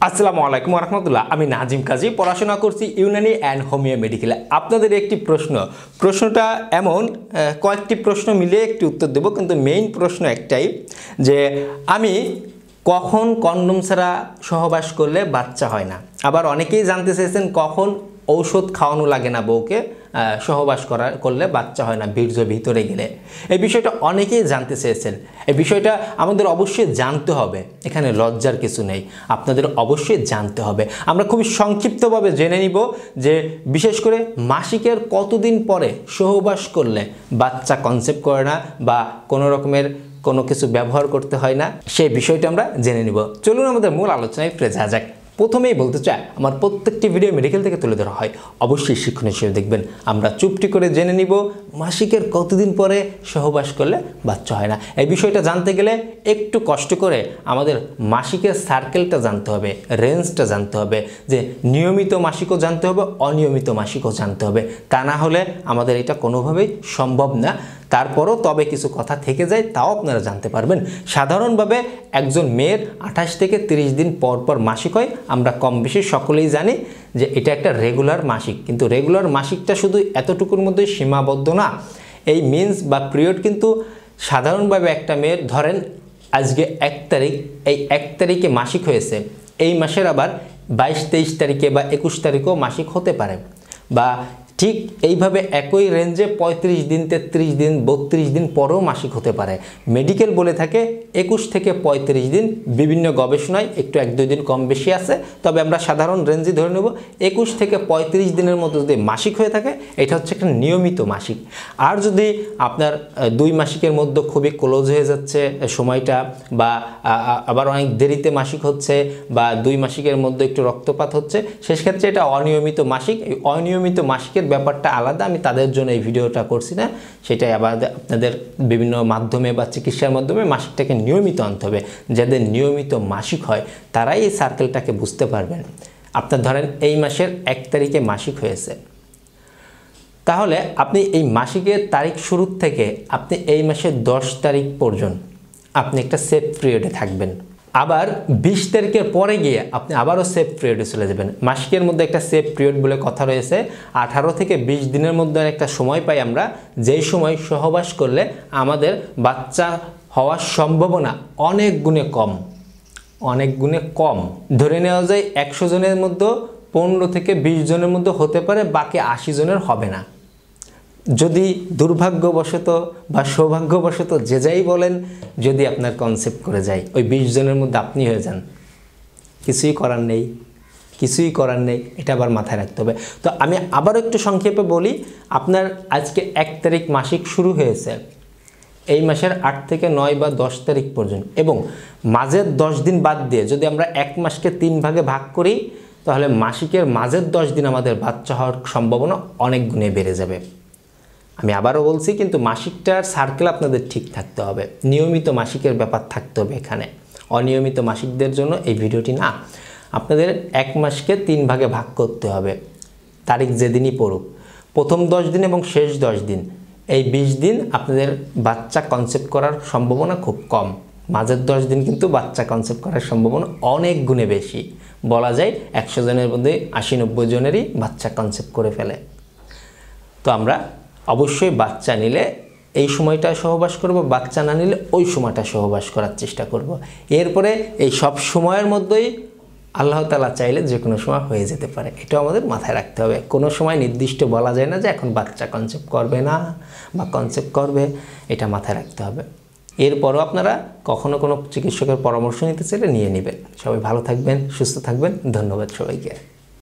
আসসালামু আলাইকুম ওয়া রাহমাতুল্লাহ। আমি নাজিম কাজী, পড়াশোনা করছি ইউনানি অ্যান্ড হোমিও মেডিকেলে। আপনাদের একটি প্রশ্নটা এমন কয়েকটি প্রশ্ন মিলিয়ে একটি উত্তর দেব, কিন্তু মেইন প্রশ্ন একটাই যে আমি কখন কন্ডোম ছাড়া সহবাস করলে বাচ্চা হয় না। আবার অনেকেই জানতে চেয়েছেন কখন ঔষধ খাওয়ানো লাগে না বউকে সহবাস করলে বাচ্চা হয় না বীর্য ভিতরে গেলে। এই বিষয়টা অনেকেই জানতে চেয়েছেন। এই বিষয়টা আমাদের অবশ্যই জানতে হবে, এখানে লজ্জার কিছু নেই, আপনাদের অবশ্যই জানতে হবে। আমরা খুবই সংক্ষিপ্তভাবে জেনে নিব যে বিশেষ করে মাসিকের কতদিন পরে সহবাস করলে বাচ্চা কনসেপ্ট করে না বা কোনো রকমের কোনো কিছু ব্যবহার করতে হয় না, সেই বিষয়টা আমরা জেনে নিব। চলুন আমাদের মূল আলোচনায় ফিরে যাওয়া যাক। প্রথমেই বলতে চাই, আমার প্রত্যেকটি ভিডিও মেডিকেল থেকে তুলে ধরা হয়, অবশ্যই শিক্ষণীয় হিসেবে দেখবেন। আমরা চুপটি করে জেনে নিব মাসিকের কতদিন পরে সহবাস করলে বাচ্চা হয় না। এই বিষয়টা জানতে গেলে একটু কষ্ট করে আমাদের মাসিকের সার্কেলটা জানতে হবে, রেঞ্জটা জানতে হবে, যে নিয়মিত মাসিকও জানতে হবে, অনিয়মিত মাসিকও জানতে হবে। তা না হলে আমাদের এটা কোনোভাবেই সম্ভব না। তারপরও তবে কিছু কথা থেকে যায়, তাও আপনারা জানতে পারবেন। সাধারণভাবে একজন মেয়ের 28 থেকে 30 দিন পর পর মাসিক হয়। আমরা কম বেশি সকলেই জানি যে এটা একটা রেগুলার মাসিক, কিন্তু রেগুলার মাসিকটা শুধু এতটুকুর মধ্যে সীমাবদ্ধ না। এই মিন্স বা পিরিয়ড কিন্তু সাধারণভাবে একটা মেয়ের, ধরেন আজকে 1 তারিখ, এই 1 তারিখে মাসিক হয়েছে, এই মাসের আবার 22-23 তারিখে বা 21 তারিখেও মাসিক হতে পারে, বা ঠিক এইভাবে একই রেঞ্জে 35 দিন, 33 দিন, 32 দিন পরেও মাসিক হতে পারে। মেডিকেল বলে থাকে 21 থেকে 35 দিন, বিভিন্ন গবেষণায় একটু 1-2 দিন কম বেশি আছে, তবে আমরা সাধারণ রেঞ্জে ধরে নেব 21 থেকে 35 দিনের মধ্যে যদি মাসিক হয়ে থাকে, এটা হচ্ছে একটা নিয়মিত মাসিক। আর যদি আপনার 2 মাসিকের মধ্যে খুবই ক্লোজ হয়ে যাচ্ছে সময়টা, বা আবার অনেক দেরিতে মাসিক হচ্ছে, বা 2 মাসিকের মধ্যে একটু রক্তপাত হচ্ছে, সেক্ষেত্রে এটা অনিয়মিত মাসিক। এই অনিয়মিত মাসিকের ব্যাপারটা আলাদা, আমি তাদের জন্য এই ভিডিওটা করছি না, সেটাই আবার আপনাদের বিভিন্ন মাধ্যমে বা চিকিৎসার মাধ্যমে মাসিকটাকে নিয়মিত আনতে হবে। যাদের নিয়মিত মাসিক হয় তারাই এই সার্কেলটাকে বুঝতে পারবেন। আপনার ধরেন এই মাসের 1 তারিখে মাসিক হয়েছে, তাহলে আপনি এই মাসিকের তারিখ শুরুর থেকে আপনি এই মাসের 10 তারিখ পর্যন্ত আপনি একটা সেফ পিরিয়ডে থাকবেন। আবার 20 তারিখের পরে গিয়ে আপনি আবারও সেফ পিরিয়ডে চলে যাবেন। মাসিকের মধ্যে একটা সেফ পিরিয়ড বলে কথা রয়েছে, 18 থেকে 20 দিনের মধ্যে একটা সময় পাই আমরা, যেই সময় সহবাস করলে আমাদের বাচ্চা হওয়ার সম্ভাবনা অনেক গুণে কম। ধরে নেওয়া যায় 100 জনের মধ্যে 15 থেকে 20 জনের মধ্যে হতে পারে, বাকি 80 জনের হবে না। যদি দুর্ভাগ্যবশত বা সৌভাগ্যবশত যে যাই বলেন, যদি আপনার কনসেপ্ট করে যায়, ওই 20 জনের মধ্যে আপনি হয়ে যান, কিছুই করার নেই, এটা আবার মাথায় রাখতে হবে। তো আমি আবারও একটু সংক্ষেপে বলি, আপনার আজকে 1 তারিখ মাসিক শুরু হয়েছে, এই মাসের 8 থেকে 9 বা 10 তারিখ পর্যন্ত, এবং মাঝের 10 দিন বাদ দিয়ে যদি আমরা 1 মাসকে 3 ভাগে ভাগ করি, তাহলে মাসিকের মাঝের 10 দিন আমাদের বাচ্চা হওয়ার সম্ভাবনা অনেক গুণে বেড়ে যাবে। আমি আবারও বলছি, কিন্তু মাসিকটার সার্কেল আপনাদের ঠিক থাকতে হবে, নিয়মিত মাসিকের ব্যাপার থাকতে হবে এখানে। অনিয়মিত মাসিকদের জন্য এই ভিডিওটি না। আপনাদের 1 মাসকে 3 ভাগে ভাগ করতে হবে, তারিখ যেদিনই পড়ুক, প্রথম 10 দিন এবং শেষ 10 দিন, এই 20 দিন আপনাদের বাচ্চা কনসেপ্ট করার সম্ভাবনা খুব কম। মাঝের 10 দিন কিন্তু বাচ্চা কনসেপ্ট করার সম্ভাবনা অনেক গুণে বেশি। বলা যায় 100 জনের মধ্যে 80-90 জনেরই বাচ্চা কনসেপ্ট করে ফেলে। তো আমরা অবশ্যই বাচ্চা নিলে এই সময়টা সহবাস করব, বাচ্চা না নিলে ওই সময়টা সহবাস করার চেষ্টা করব। এরপরে এই সব সময়ের মধ্যেই আল্লাহ তাআলা চাইলে যে কোনো সময় হয়ে যেতে পারে, এটা আমাদের মাথায় রাখতে হবে। কোনো সময় নির্দিষ্ট বলা যায় না যে এখন বাচ্চা কনসেপ্ট করবে না বা কনসেপ্ট করবে, এটা মাথায় রাখতে হবে। এরপরও আপনারা কখনো কোনো চিকিৎসকের পরামর্শ নিতে চাইলে নিয়ে নেবেন। সবাই ভালো থাকবেন, সুস্থ থাকবেন, ধন্যবাদ সবাইকে।